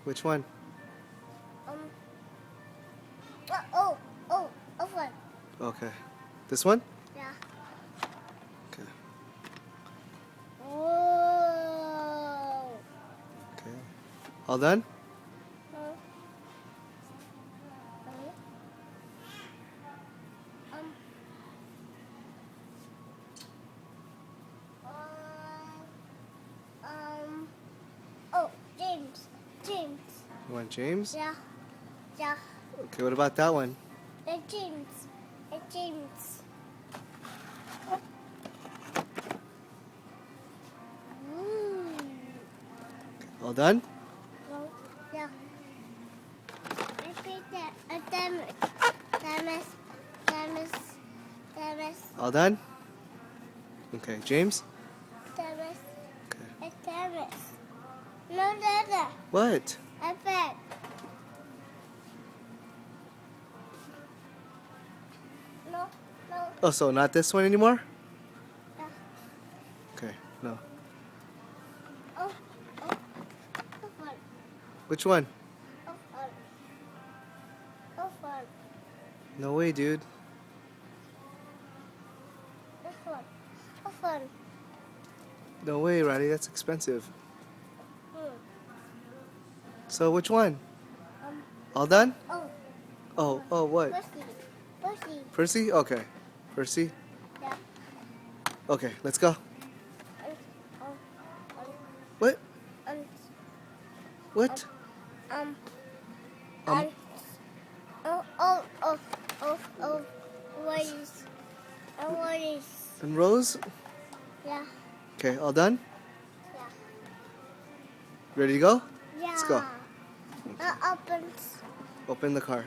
Which one? Um. Open. Okay. This one? Yeah. Okay. Whoa. Okay. All done? Huh? Um. Oh, James. James. You want James? Yeah. Yeah. Okay, what about that one? James. James. All done? No. Yeah. I think that Thomas. All done? Okay, James? Thomas. Okay. Thomas. No, Dada. What? I bet. No. Oh, so not this one anymore? Yeah. Okay, no. Oh, fun. Which one? Oh, fun. Oh, fun. No way, dude. Oh, fun. Oh, fun. No way, Riley. That's expensive. Hmm. So which one? Um, All done? oh, What? Bushy. Percy? Okay. Percy? Yeah. Okay, let's go. Um, What? um, What? um, Um, what is? and Rose? Yeah. Okay, all done? Yeah. Ready to go? Yeah. Let's go. Opens. Open the car.